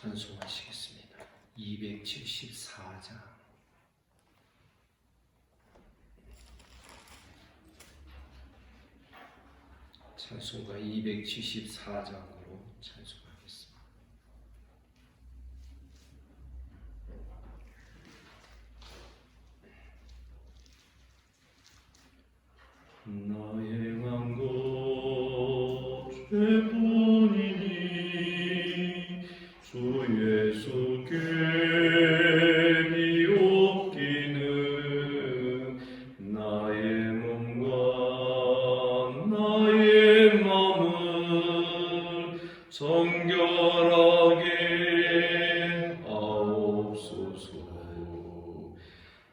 찬송하시겠습니다. 274장. 찬송가 274장으로 찬송하겠습니다. 나의 왕고 죄뿐이니 주 예수께 비옵기는 나의 몸과 나의 마음을 정결하게 하옵소서.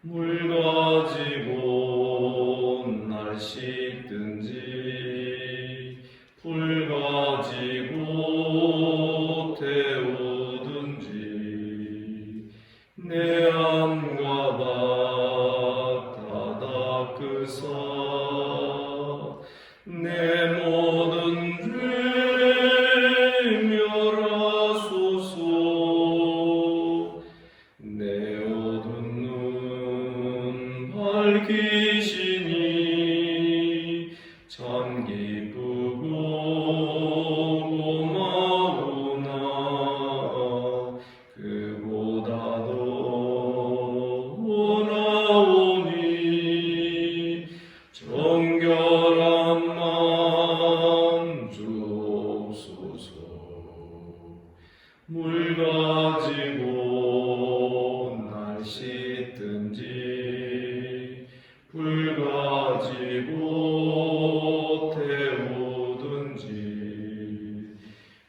물 가지고 날 씻든지 불 가지고 태우든지 내 안과 밭 다 닦으사 내 모든 죄 멸하소서. 내 어두운 눈 밝히시니 참 기쁘고 고마우나 그보다도 원하오니 정결함만 주옵소서. 물 가지고 날 씻든지 불 가지고 태우든지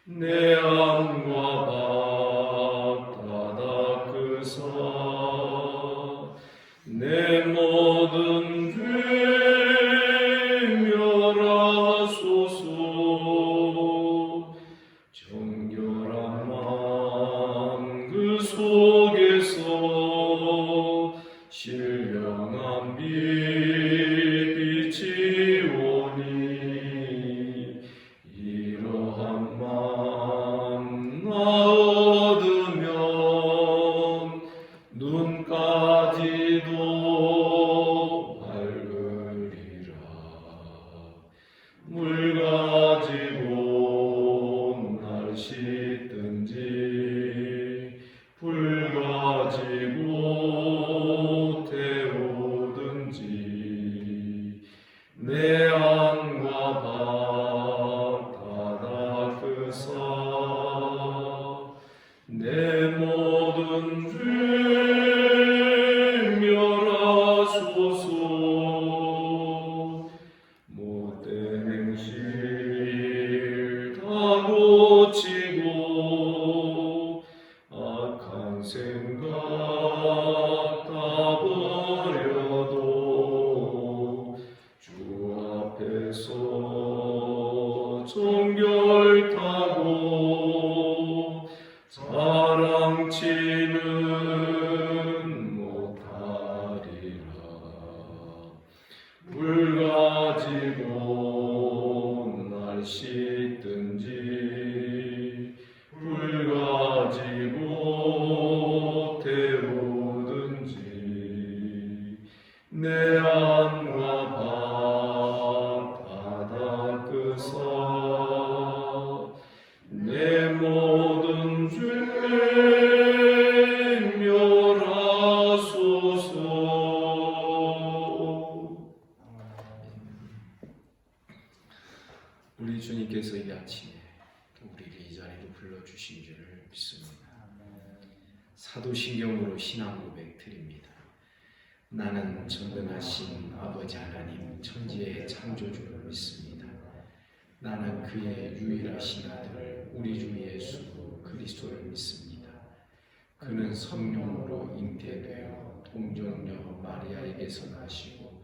내 안과 밭 다 닦으사 내 모든 죄 멸하소서. 정결함만 그 속에서 신령한 빛이 오니 이러함만 얻으면 눈까지도 밝으리라. 물 가지고 날 씻든지 불 가지고 태우든지 내 안과 밭 다 닦으사 내 모든 죄 멸하소서. 못된 행실 다 고치고 악한 생각 다 버려도 주 앞에서 정결타고 자랑치는 못하리라. 물 가지고 날 씻든지 불 가지고 태우든지 내 안과 밭 다 닦으사 내 모든 죄 멸하소서. 우리 주님께서 이 아침에 우리를 이 자리로 불러주신 줄을 믿습니다. 사도신경으로 신앙 고백 드립니다. 나는 전능하신 아버지 하나님 천지의 창조주를 믿습니다. 나는 그의 유일하신 아들 우리 주 예수 그리스도를 믿습니다. 그는 성령으로 잉태되어 동정녀 마리아에게서 나시고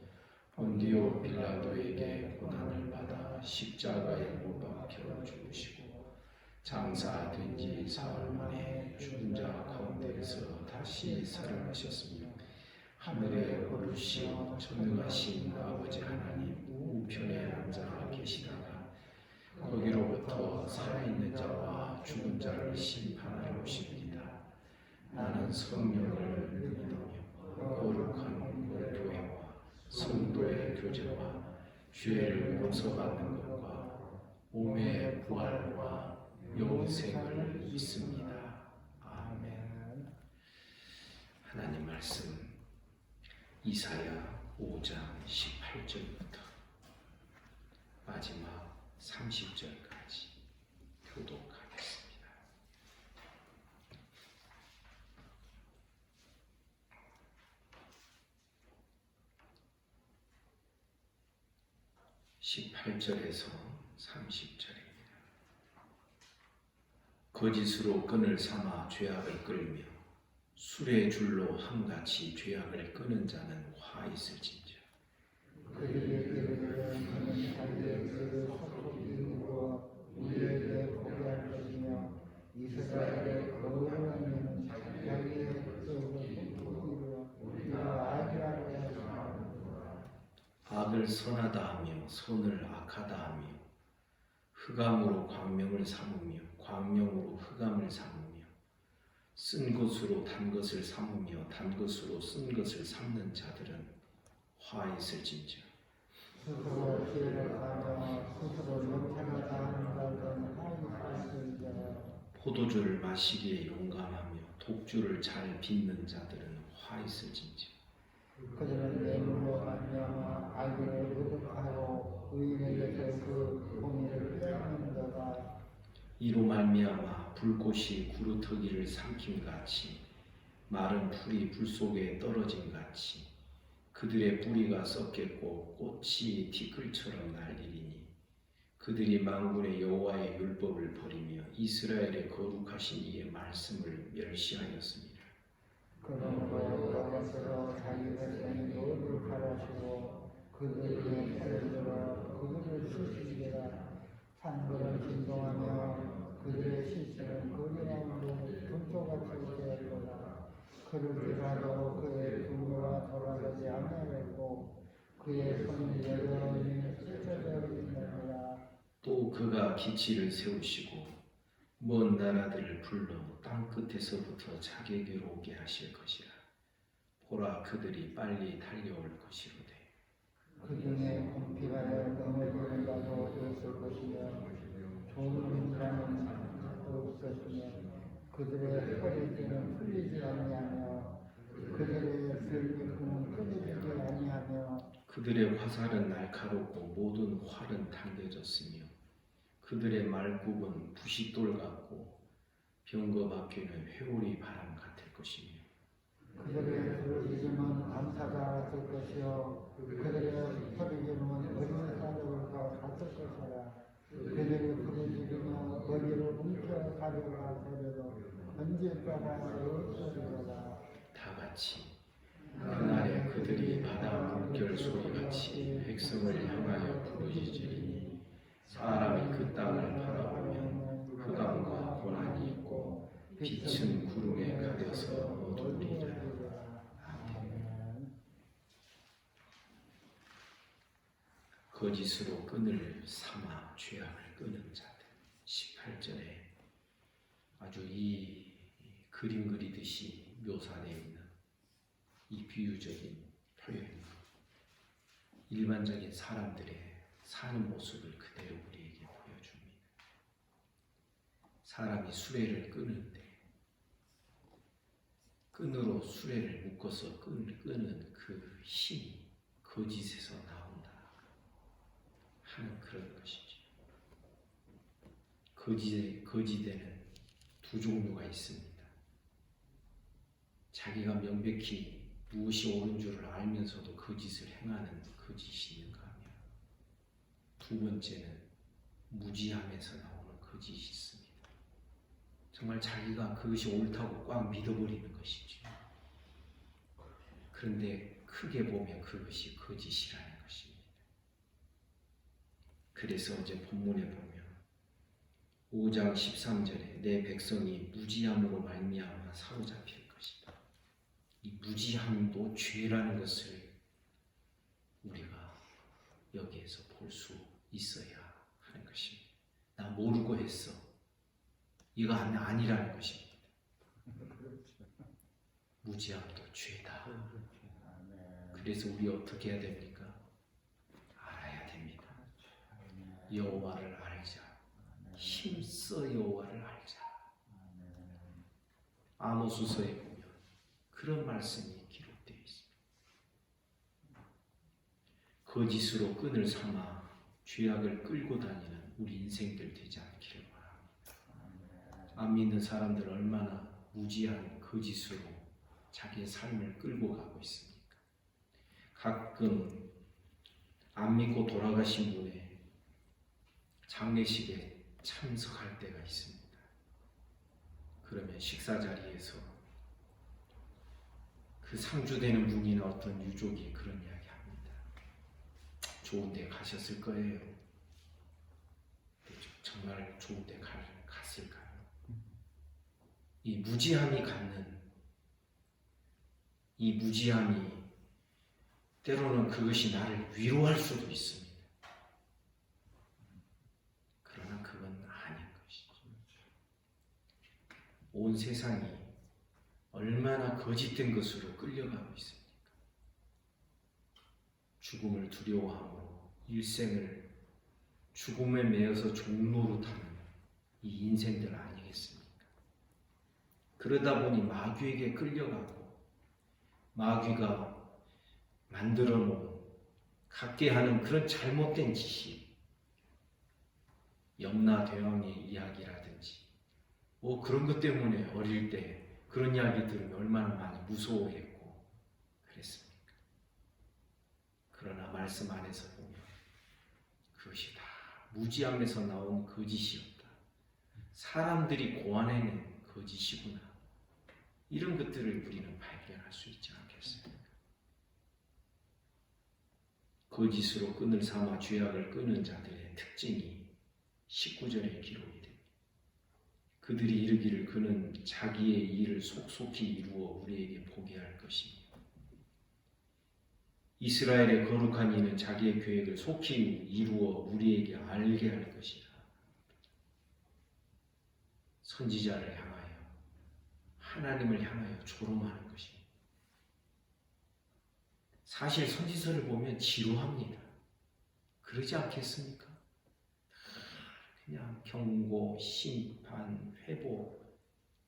본디오 빌라도에게 고난을 받아 십자가에 못 박혀 죽으시고 장사된 지 사흘 만에 죽은 자 가운데에서 다시 살아나셨으며 하늘에 오르시어 전능하신 아버지 하나님 우편에 앉아 계시다가 거기로부터 살아있는 자와 죽은 자를 심판하러 하옵십니다. 나는 성령을 믿으며 거룩한 공교회와 성도의 교제와 죄를 용서받는 것과 몸의 부활과 영생을 믿습니다. 아멘. 하나님 말씀 이사야 5장 18절부터 마지막 30절까지 교독하겠습니다. (18절에서) 30절입니다. 거짓으로 끈을 삼아 죄악을 끌며 술의 줄로 함같이 죄악을 끄는 자는 화 있을진저. 그들의 길을 하는 자들의 소속이 이루어 우리에게 포기할 것이며 이스라엘의 거룩한 자기의 뜻을 이루어 우리가 아니라고 하시나이다. 악을 선하다 하며 선을 악하다 하며 흑암으로 광명을 삼으며 광명으로 흑암을 삼으며 쓴 것으로 단 것을 삼으며 단 것으로 쓴 것을 삼는 자들은 화 있을진저. 스스로 죄를 가며 스스로 명찰을 다하는 자들은 화 있을진저. 포도주를 마시기에 용감하며 독주를 잘 빚는 자들은 화 있을진저. 그들은 뇌물로 말미암아 악인을 의득하고 의인에게서 그 공의를 빼앗는도다. 이로 말미암아 불꽃이 구루터기를 삼킴같이 마른 풀이 불 속에 떨어짐같이 그들의 뿌리가 썩겠고 꽃이 티끌처럼 날리리니 그들이 만군의 여호와의 율법을 버리며 이스라엘의 거룩하신 이의 말씀을 멸시하였습니다. 그러므로 여호와께서 자기 백성의 노를 가라시고 그들의 팔을 들어 그들을 씻으시리라. 산들은 진동하며 그들의 시체는 거리나무로 분초같이 되었도다. 그럴지라도 그의 분노가 돌아가지 아니하였고 그의 손이 여전히 찢어져 있느니라. 또 그가 기치를 세우시고 먼 나라들을 불러 땅 끝에서부터 자기에게로 오게 하실 것이라. 보라, 그들이 빨리 달려올 것이로되 그 중에 공피하여 넘어지는 자도 없을 것이며 좋은 자는 없을 것이며 그들의 허리띠는 풀리지 아니하며 그들의 들미끈은 끊어지지 아니하며 그들의 화살은 날카롭고 모든 활은 당겨졌으며 그들의 말굽은 부싯돌 같고 병거 바퀴는 회오리 바람 같을 것이며 그들의 부르짖음은 감사가 될 것이요 그들의 소리짐은 어린 사람과 같을 것이라. 그들의 부르짖으며 머리를 움켜 가려가 되려도 던질 바가 없으리로다. 다 같이 그날에 그들이 바다 물결 소리같이 백성을 향하여 부르짖으리니 사람이 그 땅을 바라보면 흑암과 고난이 있고 빛은 구름에 가려서 어두우리라. 거짓으로 끈을 삼아 죄악을 끄는 자들. 18절에 아주 이 그림 그리듯이 묘사되어 있는 이 비유적인 표현이 일반적인 사람들의 사는 모습을 그대로 우리에게 보여줍니다. 사람이 수레를 끄는데 끈으로 수레를 묶어서 끄는 그 힘이 거짓에서 나온다 하는 그런 것이죠. 거짓에는 두 종류가 있습니다. 자기가 명백히 무엇이 옳은 줄을 알면서도 거짓을 행하는 거짓이 있는가 하면, 두 번째는 무지함에서 나오는 거짓이 있습니다. 정말 자기가 그것이 옳다고 꽉 믿어버리는 것이죠. 그런데 크게 보면 그것이 거짓이라는 것입니다. 그래서 어제 본문에 보면 5장 13절에 내 백성이 무지함으로 말미암아 사로잡힐 것이다. 이 무지함도 죄라는 것을 우리가 여기에서 볼 수 있어야 하는 것입니다. 나 모르고 했어. 이거 아니라는 것입니다. 무지함도 죄다. 아멘. 그래서 우리 어떻게 해야 됩니까? 알아야 됩니다. 여호와를 알자. 힘써 여호와를 알자. 아모스서에 보면 그런 말씀이 기록되어 있습니다. 거짓으로 끈을 삼아 죄악을 끌고 다니는 우리 인생들 되지 않기를 바랍니다. 안 믿는 사람들 얼마나 무지한 거짓으로 자기의 삶을 끌고 가고 있습니까? 가끔 안 믿고 돌아가신 분의 장례식에 참석할 때가 있습니다. 그러면 식사 자리에서 그 상주되는 분이나 어떤 유족이 그런 이야기 합니다. 좋은 데 가셨을 거예요. 정말 좋은 데 갔을까요? 이 무지함이 갖는 이 무지함이 때로는 그것이 나를 위로할 수도 있습니다. 그러나 그건 아닌 것이죠. 온 세상이 얼마나 거짓된 것으로 끌려가고 있습니까? 죽음을 두려워함으로 일생을 죽음에 매여서 종노릇하는 이 인생들 아니겠습니까? 그러다 보니 마귀에게 끌려가고 마귀가 만들어 놓은 갖게 하는 그런 잘못된 지식, 염라대왕의 이야기라든지 뭐 그런 것 때문에 어릴 때 그런 이야기 들으면 얼마나 많이 무서워했고 그랬습니까? 그러나 말씀 안에서 보면 그것이 다 무지함에서 나온 거짓이었다. 사람들이 고안해낸 거짓이구나. 이런 것들을 우리는 발견할 수 있지 않겠습니까? 거짓으로 끈을 삼아 죄악을 끄는 자들의 특징이 19절에 기록이 됩니다. 그들이 이르기를 그는 자기의 일을 속속히 이루어 우리에게 보게 할 것이니 이스라엘의 거룩한 이는 자기의 계획을 속히 이루어 우리에게 알게 할 것이라. 선지자를 향하여 하나님을 향하여 조롱하는 것입니다. 사실 선지서를 보면 지루합니다. 그러지 않겠습니까? 그냥 경고, 심판, 회복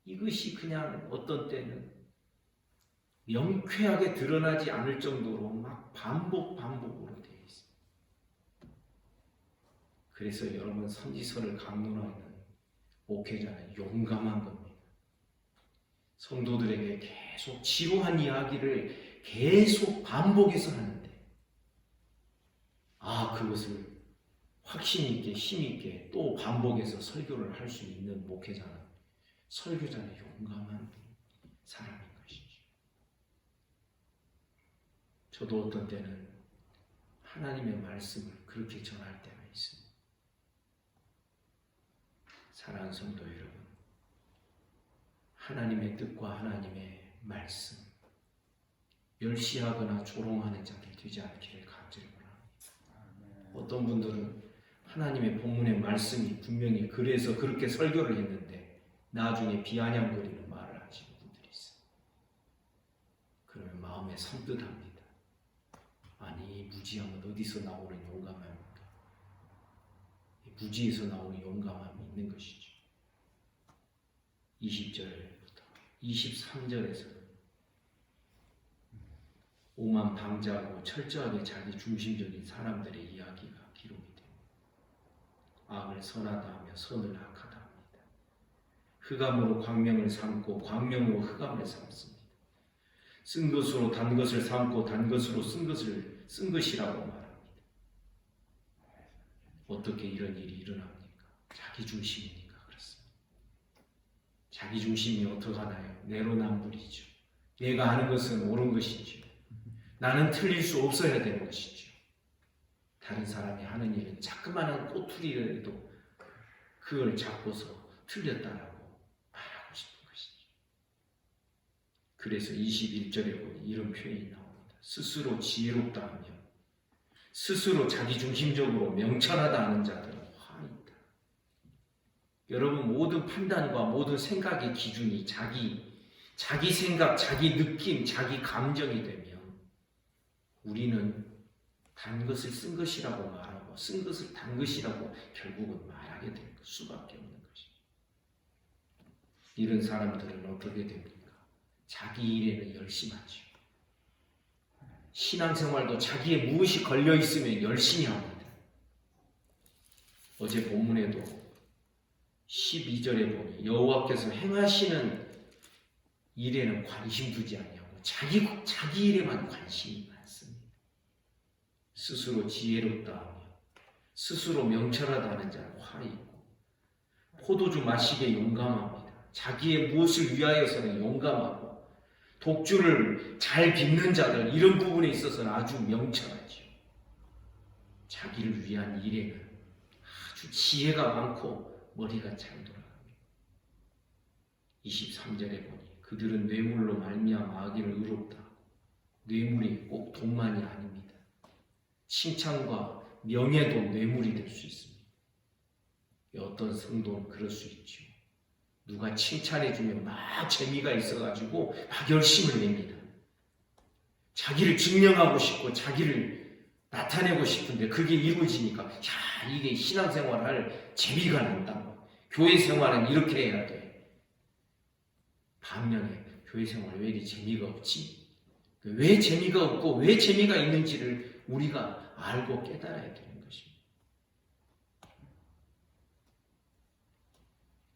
이것이 그냥 어떤 때는 명쾌하게 드러나지 않을 정도로 막 반복으로 되어 있습니다. 그래서 여러분 선지서를 강론하는 목회자는 용감한 겁니다. 성도들에게 계속 지루한 이야기를 계속 반복해서 하는데 그것을 확신 있게 힘 있게 또 반복해서 설교를 할 수 있는 목회자는 설교자는 용감한 사람인 것이죠. 저도 어떤 때는 하나님의 말씀을 그렇게 전할 때가 있습니다. 사랑하는 성도 여러분, 하나님의 뜻과 하나님의 말씀 멸시하거나 조롱하는 자들 되지 않기를 간절히 바랍니다. 어떤 분들은 하나님의 본문의 말씀이 분명히 그래서 그렇게 설교를 했는데 나중에 비아냥거리는 말을 하시는 분들이 있어요. 그러면 마음에 섬뜩합니다. 아니, 무지함은 어디서 나오는 용감함입니까? 무지에서 나오는 용감함이 있는 것이죠. 20절부터 23절에서 오만방자하고 철저하게 자기 중심적인 사람들의 이야기가 기록이 됩니다. 악을 선하다 하며 선을 악하다 합니다. 흑암으로 광명을 삼고 광명으로 흑암을 삼습니다. 쓴 것으로 단 것을 삼고 단 것으로 쓴 것을 쓴 것이라고 말합니다. 어떻게 이런 일이 일어납니까? 자기 중심이니까 그렇습니다. 자기 중심이 어떻게 하나요? 내로남불이죠. 내가 하는 것은 옳은 것이죠. 나는 틀릴 수 없어야 되는 것이죠. 다른 사람이 하는 일은 자그마한 꼬투리라도 그걸 잡고서 틀렸다라고 말하고 싶은 것이죠. 그래서 21절에 보니 이런 표현이 나옵니다. 스스로 지혜롭다 하며 스스로 자기중심적으로 명철하다 하는 자들은 화 있다. 여러분 모든 판단과 모든 생각의 기준이 자기 자기 생각, 자기 느낌, 자기 감정이 되면 우리는 단 것을 쓴 것이라고 말하고 쓴 것을 단 것이라고 결국은 말하게 될 수밖에 없는 것입니다. 이런 사람들은 어떻게 됩니까? 자기 일에는 열심하죠. 신앙생활도 자기의 무엇이 걸려 있으면 열심히 합니다. 어제 본문에도 12절에 보니 여호와께서 행하시는 일에는 관심 두지 않냐고 자기 일에만 관심이 많습니다. 스스로 지혜롭다 하며 스스로 명철하다 하는 자는 화이 있고 포도주 마시기에 용감합니다. 자기의 무엇을 위하여서는 용감하고 독주를 잘 빚는 자들 이런 부분에 있어서는 아주 명철하죠. 자기를 위한 일에는 아주 지혜가 많고 머리가 잘 돌아갑니다. 23절에 보니 그들은 뇌물로 말미암아 악인을 의롭다. 뇌물이 꼭 돈만이 아닙니다. 칭찬과 명예도 뇌물이 될 수 있습니다. 어떤 성도는 그럴 수 있죠. 누가 칭찬해주면 막 재미가 있어가지고 막 열심을 냅니다. 자기를 증명하고 싶고 자기를 나타내고 싶은데 그게 이루어지니까 야 이게 신앙생활할 재미가 난다. 교회 생활은 이렇게 해야 돼. 반면에 교회 생활 왜 이리 재미가 없지? 왜 재미가 없고 왜 재미가 있는지를 우리가 알고 깨달아야 되는 것입니다.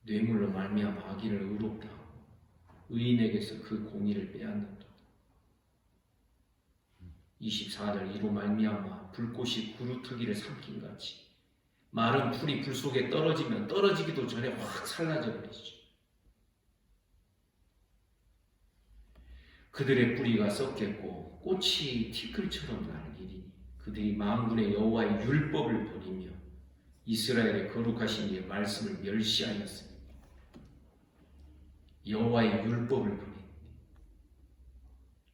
뇌물로 말미암아 악인을 의롭다 하고 의인에게서 그 공의를 빼앗는다. 24절 이로 말미암아 불꽃이 구루터기를 삼킨 같이 마른 풀이 불 속에 떨어지면 떨어지기도 전에 확 살라져 버리죠. 그들의 뿌리가 썩겠고 꽃이 티끌처럼 날리니 그들이 만군의 여호와의 율법을 버리며 이스라엘의 거룩하신 이의 말씀을 멸시하였습니다. 여호와의 율법을 버린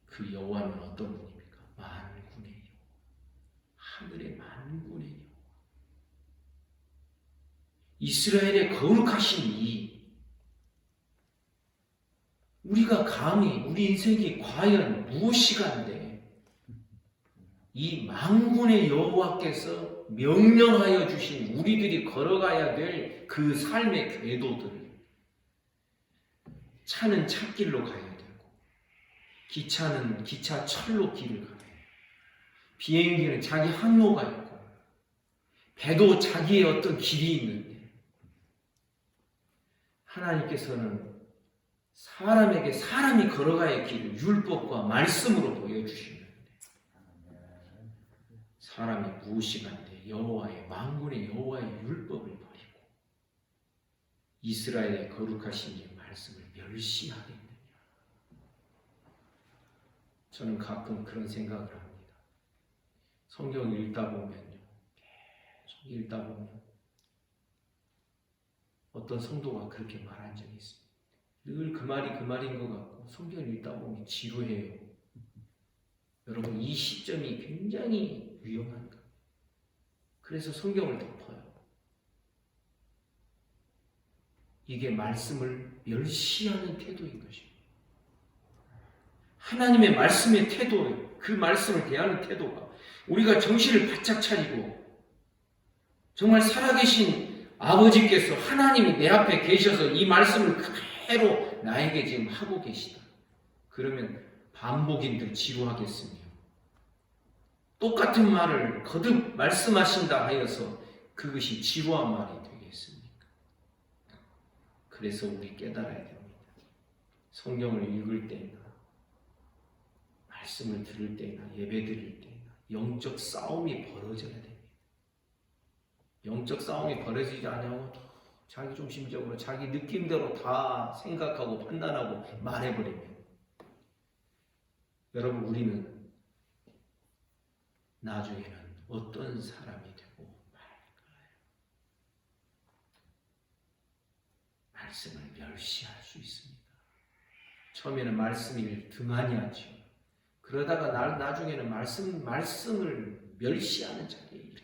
그 여호와는 어떤 분입니까? 만군의 여호와, 하늘의 만군의 여호와, 이스라엘의 거룩하신 이 우리가 감히 우리 인생이 과연 무엇이간데 이 만군의 여호와께서 명령하여 주신 우리들이 걸어가야 될 그 삶의 궤도들을 차는 찻길로 가야 되고 기차는 기차철로 길을 가야 되고 비행기는 자기 항로가 있고 배도 자기의 어떤 길이 있는데 하나님께서는 사람에게 사람이 걸어가야 할 길을 율법과 말씀으로 보여주시는데 사람이 무엇이간데 여호와의 만군의 여호와의 율법을 버리고 이스라엘의 거룩하신 이 말씀을 멸시하겠느냐. 저는 가끔 그런 생각을 합니다. 성경을 읽다 보면요. 계속 읽다 보면 어떤 성도가 그렇게 말한 적이 있습니다. 늘 그 말이 그 말인 것 같고 성경을 읽다 보면 지루해요. 여러분 이 시점이 굉장히 위험한 거예요. 그래서 성경을 덮어요. 이게 말씀을 멸시하는 태도인 것입니다. 하나님의 말씀의 태도, 그 말씀을 대하는 태도가 우리가 정신을 바짝 차리고 정말 살아계신 아버지께서 하나님이 내 앞에 계셔서 이 말씀을 그대로 나에게 지금 하고 계시다. 그러면 반복인들 지루하겠으며 똑같은 말을 거듭 말씀하신다 하여서 그것이 지루한 말이 되겠습니까? 그래서 우리 깨달아야 됩니다. 성경을 읽을 때나 말씀을 들을 때나 예배 드릴 때나 영적 싸움이 벌어져야 됩니다. 영적 싸움이 벌어지지 않냐고 자기중심적으로 자기 느낌대로 다 생각하고 판단하고 말해버리면 여러분 우리는 나중에는 어떤 사람이 되고 말까요? 말씀을 멸시할 수 있습니다. 처음에는 말씀을 등한히 하죠. 그러다가 나중에는 말씀을 멸시하는 자리에 이르러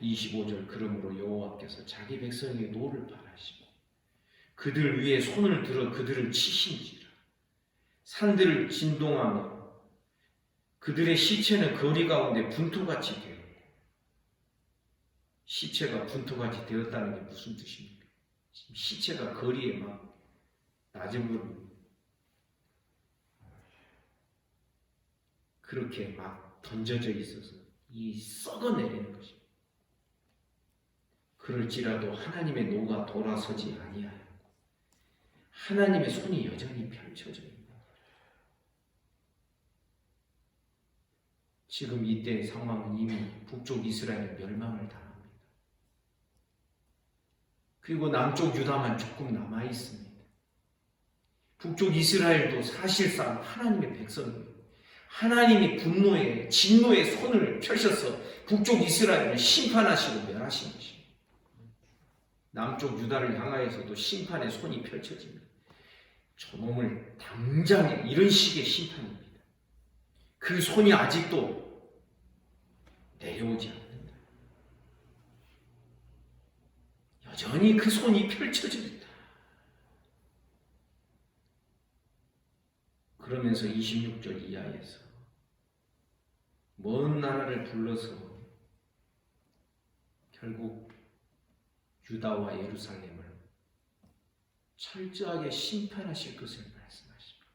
25절 그러므로 여호와께서 자기 백성에게 노를 바라시고 그들 위에 손을 들어 그들을 치신지라. 산들을 진동하며 그들의 시체는 거리 가운데 분토같이 되었고. 시체가 분토같이 되었다는 게 무슨 뜻입니까? 지금 시체가 거리에 막 나저분 그렇게 막 던져져 있어서 이 썩어내리는 것입니다. 그럴지라도 하나님의 노가 돌아서지 아니하였고 하나님의 손이 여전히 펼쳐져 있는 거예요. 지금 이때의 상황은 이미 북쪽 이스라엘은 멸망을 당합니다. 그리고 남쪽 유다만 조금 남아 있습니다. 북쪽 이스라엘도 사실상 하나님의 백성이에요. 하나님이 분노의 진노의 손을 펴셔서 북쪽 이스라엘을 심판하시고 멸하신 것입니다. 남쪽 유다를 향하여서도 심판의 손이 펼쳐집니다. 저놈을 당장에 이런 식의 심판입니다. 그 손이 아직도 내려오지 않는다. 여전히 그 손이 펼쳐집니다. 그러면서 26절 이하에서 먼 나라를 불러서 결국 유다와 예루살렘을 철저하게 심판하실 것을 말씀하십니다.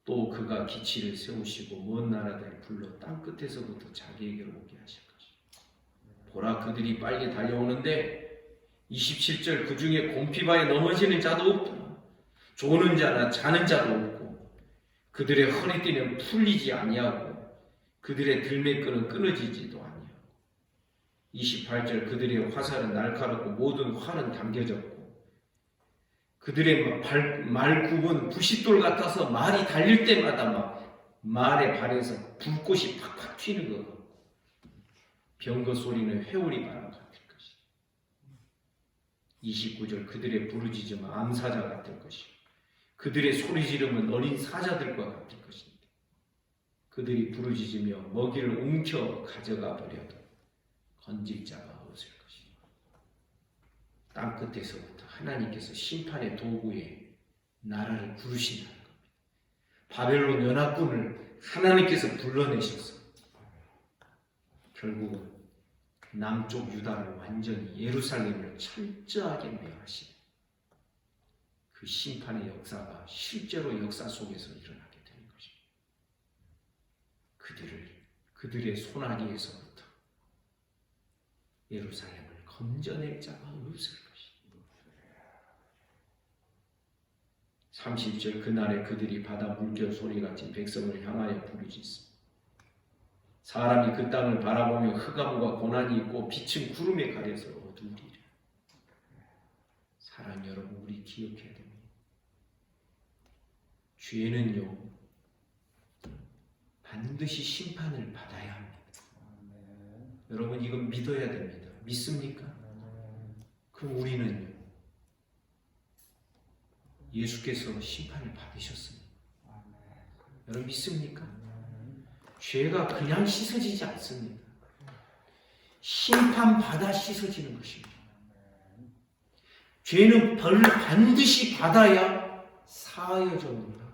또 그가 기치를 세우시고 먼 나라들을 불러 땅끝에서부터 자기에게로 오게 하실 것입니다. 보라, 그들이 빨리 달려오는데 27절 그 중에 곰피바에 넘어지는 자도 없다. 조는 자나 자는 자도 없고 그들의 허리띠는 풀리지 아니하고 그들의 들매끈은 끊어지지도 아니하고 28절 그들의 화살은 날카롭고 모든 활은 당겨졌고 그들의 말굽은 부싯돌 같아서 말이 달릴 때마다 막 말의 발에서 불꽃이 팍팍 튀는 것 같고 병거 소리는 회오리 바람 같을 것이다. 29절 그들의 부르짖음은 암사자 같을 것이고 그들의 소리 지름은 어린 사자들과 같을 것입니다. 그들이 부르짖으며 먹이를 움켜 가져가 버려도 건질 자가 없을 것입니다. 땅끝에서부터 하나님께서 심판의 도구에 나라를 부르신다는 겁니다. 바벨론 연합군을 하나님께서 불러내셔서 결국은 남쪽 유다를 완전히 예루살렘을 철저하게 멸하시는 그 심판의 역사가 실제로 역사 속에서 일어나게 되는 것입니다. 그들의 손아귀에서부터 예루살렘을 건져낼 자가 없을 것입니다. 30절 그날에 그들이 바다 물결 소리같이 백성을 향하여 부르짖습니다. 사람이 그 땅을 바라보며 흑암과 고난이 있고 빛은 구름에 가려서 어두우리라. 사랑 여러분, 우리 기억해야 됩니다. 죄는요 반드시 심판을 받아야 합니다. 여러분 이건 믿어야 됩니다. 믿습니까? 그럼 우리는요 예수께서 심판을 받으셨습니다. 여러분 믿습니까? 죄가 그냥 씻어지지 않습니다. 심판받아 씻어지는 것입니다. 죄는 벌을 반드시 받아야 사하여집니다.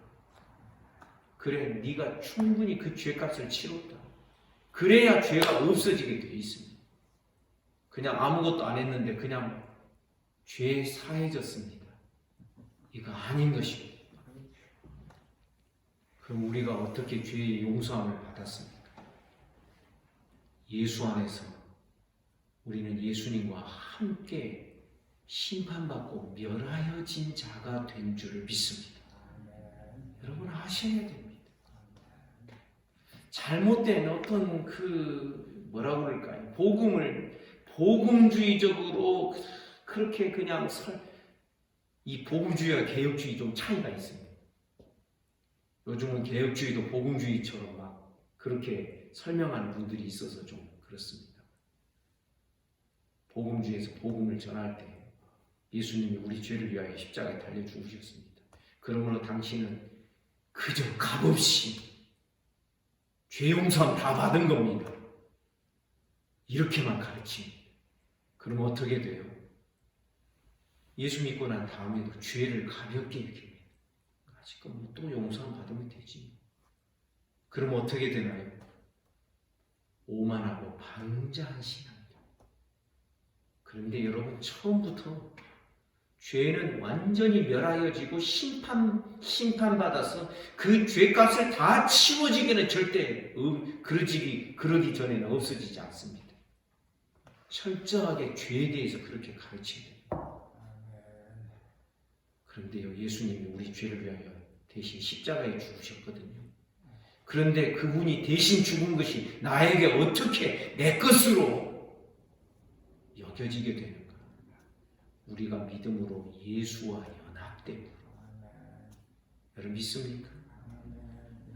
그래, 네가 충분히 그 죄값을 치렀다. 그래야 죄가 없어지게 되어 있습니다. 그냥 아무것도 안 했는데 그냥 죄에 사해졌습니다. 이거 아닌 것입니다. 그럼 우리가 어떻게 죄의 용서함을 받았습니까? 예수 안에서 우리는 예수님과 함께 심판받고 멸하여진 자가 된 줄을 믿습니다. 여러분 아셔야 됩니다. 잘못된 어떤 뭐라고 그럴까요? 복음주의적으로 그렇게 그냥 이 복음주의와 개혁주의 좀 차이가 있습니다. 요즘은 개혁주의도 복음주의처럼 막 그렇게 설명하는 분들이 있어서 좀 그렇습니다. 복음주의에서 복음을 전할 때 예수님이 우리 죄를 위하여 십자가에 달려 죽으셨습니다. 그러므로 당신은 그저 값없이 죄 용서함 다 받은 겁니다. 이렇게만 가르칩니다. 그럼 어떻게 돼요? 예수 믿고 난 다음에도 죄를 가볍게 여깁니다. 아직 또 용서 받으면 되지. 그럼 어떻게 되나요? 오만하고 방자한 신앙이다. 그런데 여러분, 처음부터 죄는 완전히 멸하여지고 심판받아서 그 죄값을 다 치워지기는 절대 그러기 전에는 없어지지 않습니다. 철저하게 죄에 대해서 그렇게 가르쳐야 됩니다. 그런데요, 예수님이 우리 죄를 위하여 대신 십자가에 죽으셨거든요. 그런데 그분이 대신 죽은 것이 나에게 어떻게 내 것으로 여겨지게 되는가? 우리가 믿음으로 예수와 연합됨으로. 여러분 믿습니까?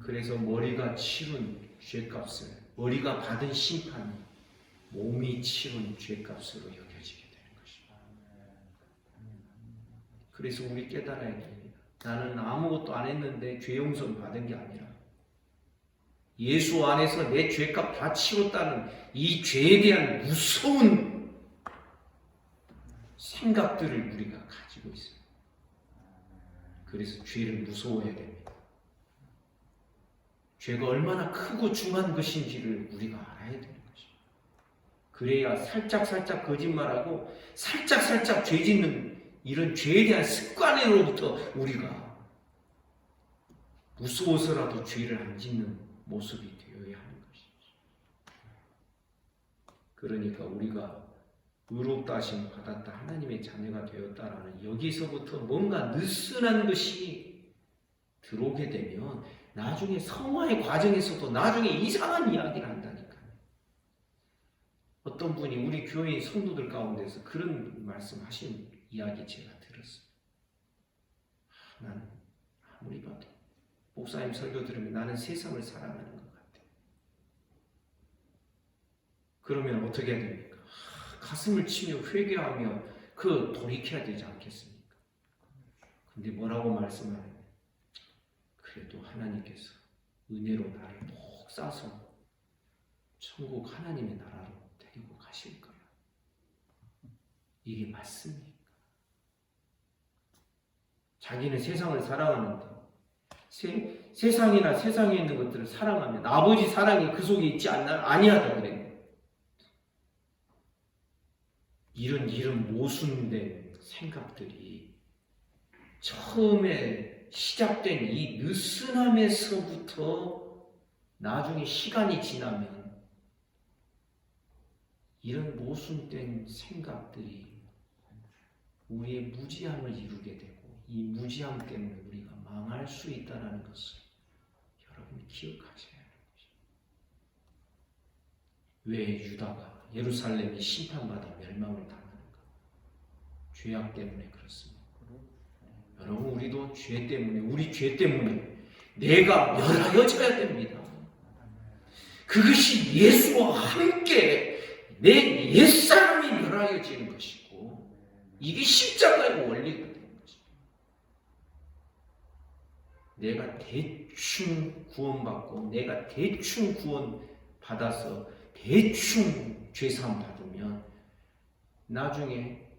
그래서 머리가 치른 죄값을, 머리가 받은 심판이 몸이 치른 죄값으로 여겨지게 되는 것입니다. 그래서 우리 깨달아야 됩니다. 나는 아무것도 안 했는데 죄 용서 받은 게 아니라 예수 안에서 내 죄값 다 치렀다는 이 죄에 대한 무서운 생각들을 우리가 가지고 있어요. 그래서 죄를 무서워해야 됩니다. 죄가 얼마나 크고 중한 것인지를 우리가 알아야 되는 것입니다. 그래야 살짝 거짓말하고 살짝 죄 짓는 이런 죄에 대한 습관으로부터 우리가 무서워서라도 죄를 안 짓는 모습이 되어야 하는 것이죠. 그러니까 우리가 의롭다 하심 받았다, 하나님의 자녀가 되었다라는 여기서부터 뭔가 느슨한 것이 들어오게 되면 나중에 성화의 과정에서도 나중에 이상한 이야기를 한다니까요. 어떤 분이 우리 교회 성도들 가운데서 그런 말씀하신 이야기 제가 들었어요. 나는 아무리 봐도 목사님 설교 들으면 나는 세상을 사랑하는 것 같아. 그러면 어떻게 해야 됩니까? 가슴을 치며 회개하며 돌이켜야 되지 않겠습니까? 근데 뭐라고 말씀하냐면, 그래도 하나님께서 은혜로 나를 꼭 싸서 천국 하나님의 나라로 데리고 가실 거야. 이게 맞습니까? 자기는 세상을 사랑하는데 세상이나 세상에 있는 것들을 사랑하면 아버지 사랑이 그 속에 있지 아니하다 그래요. 이런 모순된 생각들이 처음에 시작된 이 느슨함에서부터 나중에 시간이 지나면 이런 모순된 생각들이 우리의 무지함을 이루게 되고 이 무지함 때문에 우리가 망할 수 있다는 것을 여러분이 기억하셔야 하는 것입니다. 왜 유다가 예루살렘이 심판받아 멸망을 당하는가? 죄악 때문에 그렇습니다. 여러분, 우리도 죄 때문에, 우리 죄 때문에 내가 멸하여져야 됩니다. 그것이 예수와 함께 내 옛사람이 멸하여지는 것이고, 이게 십자가의 원리가 되는 것입니다. 내가 대충 구원받고 내가 대충 구원받아서 대충 죄사함 받으면 나중에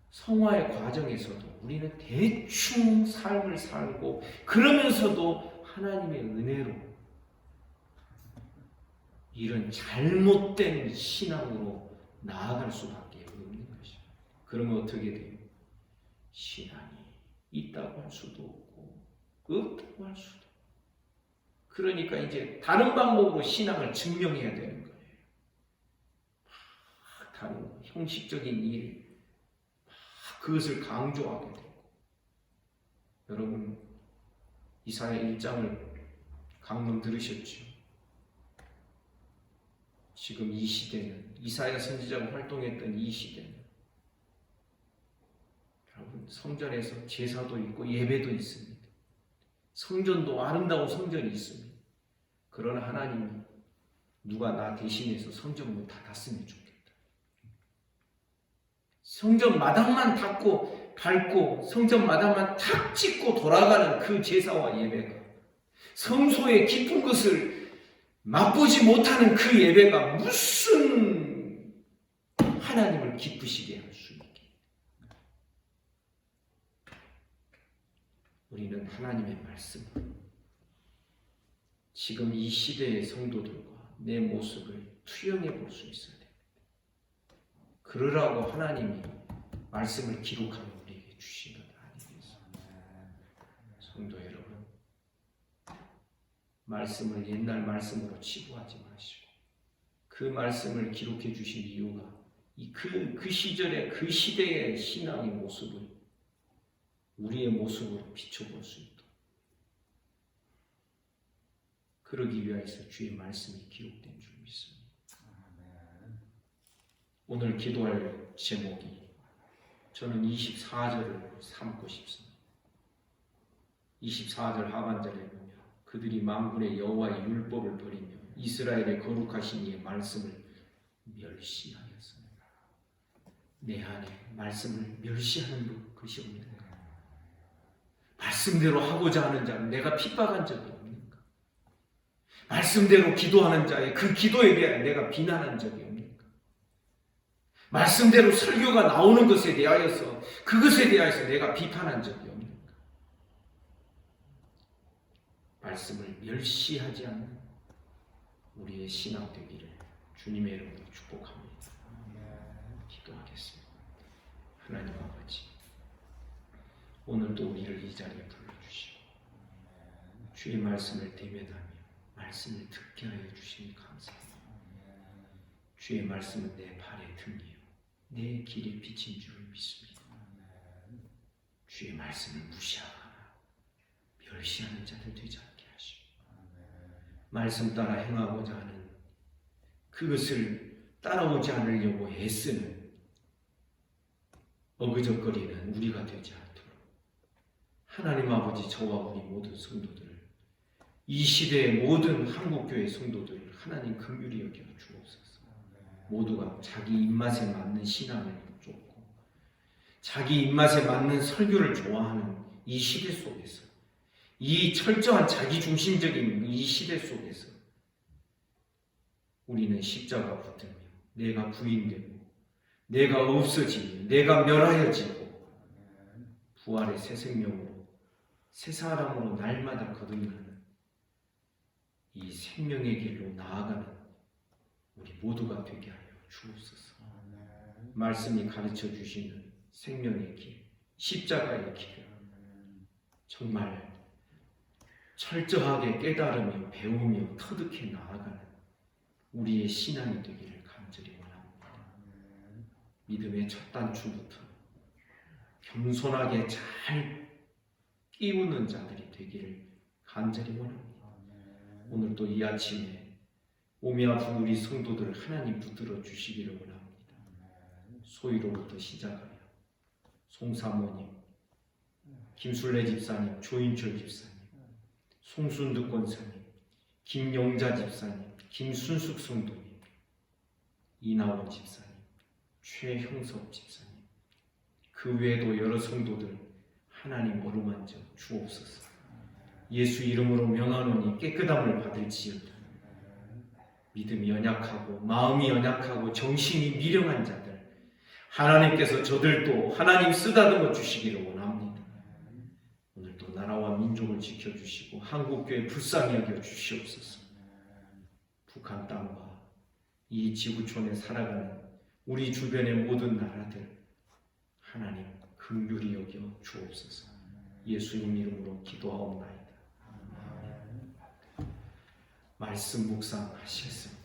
성화의 과정에서도 우리는 대충 삶을 살고 그러면서도 하나님의 은혜로 이런 잘못된 신앙으로 나아갈 수밖에 없는 것입니다. 그러면 어떻게 돼요? 신앙이 있다고 할 수도 없고 없다고 할 수도 없고, 그러니까 이제 다른 방법으로 신앙을 증명해야 되는 거예요. 다른 형식적인 일, 그것을 강조하게 되고. 여러분, 이사야 1장을 강론 들으셨죠? 지금 이 시대는, 이사야 선지자가 활동했던 이 시대는 여러분, 성전에서 제사도 있고 예배도 있습니다. 성전도 아름다운 성전이 있습니다. 그러나 하나님이 누가 나 대신해서 성전 문 닫았으면 좋겠다. 성전 마당만 밟고 성전 마당만 탁 찍고 돌아가는 그 제사와 예배가, 성소의 깊은 것을 맛보지 못하는 그 예배가 무슨 하나님을 기쁘시게 할 수 있게. 우리는 하나님의 말씀, 지금 이 시대의 성도들과 내 모습을 투영해 볼 수 있어야 됩니다. 그러라고 하나님이 말씀을 기록하여 우리에게 주신 것 아니겠습니까? 성도 여러분, 말씀을 옛날 말씀으로 치부하지 마시고 그 말씀을 기록해 주신 이유가 그 시절의 그 시대의 신앙의 모습을 우리의 모습으로 비춰볼 수 있도록 그러기 위해서 주의 말씀이 기록된 줄 믿습니다. 오늘 기도할 제목이 저는 24절을 삼고 싶습니다. 24절 하반절에 보면 그들이 만군의 여호와의 율법을 버리며 이스라엘의 거룩하신 이의 말씀을 멸시하였습니다. 내 안에 말씀을 멸시하는 것이 없는가? 말씀대로 하고자 하는 자는 내가 핍박한 적이 없는가? 말씀대로 기도하는 자의 그 기도에 대해 내가 비난한 적이 없는가? 말씀대로 설교가 나오는 것에 대하여서 그것에 대하여서 내가 비판한 적이 없는가? 말씀을 멸시하지 않는 우리의 신앙 되기를 주님의 이름으로 축복합니다. 기도하겠습니다. 하나님 아버지, 오늘도 우리를 이 자리에 불러주시고 주의 말씀을 대면하며 말씀을 듣게 하여 주시니 감사합니다. 주의 말씀은 내 발의 등이요 내 길에 비친 줄 믿습니다. 주의 말씀을 무시하거나 멸시하는 자들 되지 않게 하시고 말씀 따라 행하고자 하는 그것을 따라오지 않으려고 애쓰는 어그적거리는 우리가 되지 않도록 하나님 아버지 저와 우리 모든 성도들을 이 시대의 모든 한국교회 성도들을 하나님 긍휼히 여겨 주옵소서. 모두가 자기 입맛에 맞는 신앙을 쫓고 자기 입맛에 맞는 설교를 좋아하는 이 시대 속에서 이 철저한 자기중심적인 이 시대 속에서 우리는 십자가 붙들며 내가 부인되고 내가 없어지며 내가 멸하여지고 부활의 새 생명으로 새 사람으로 날마다 거듭나는 이 생명의 길로 나아가는 우리 모두가 되게 하여 주옵소서. 말씀이 가르쳐 주시는 생명의 길, 십자가의 길을 정말 철저하게 깨달으며 배우며 터득해 나아가는 우리의 신앙이 되기를 간절히 원합니다. 믿음의 첫 단추부터 겸손하게 잘 끼우는 자들이 되기를 간절히 원합니다. 오늘 또 이 아침에 몸이 아픈 우리 성도들을 하나님 붙들어 주시기를 원합니다. 소위로부터 시작하여 송사모님, 김순례 집사님, 조인철 집사님, 송순득 권사님, 김용자 집사님, 김순숙 성도님, 이나원 집사님, 최형섭 집사님, 그 외에도 여러 성도들 하나님 어루만져 주옵소서. 예수 이름으로 명하노니 깨끗함을 받을지어다. 믿음이 연약하고 마음이 연약하고 정신이 미령한 자들 하나님께서 저들도 하나님 쓰다듬어 주시기를 원합니다. 오늘도 나라와 민족을 지켜주시고 한국교회 불쌍히 여겨 주시옵소서. 북한 땅과 이 지구촌에 살아가는 우리 주변의 모든 나라들 하나님 긍휼히 여겨 주옵소서. 예수님 이름으로 기도하옵나이다. 말씀 묵상하시겠습니다.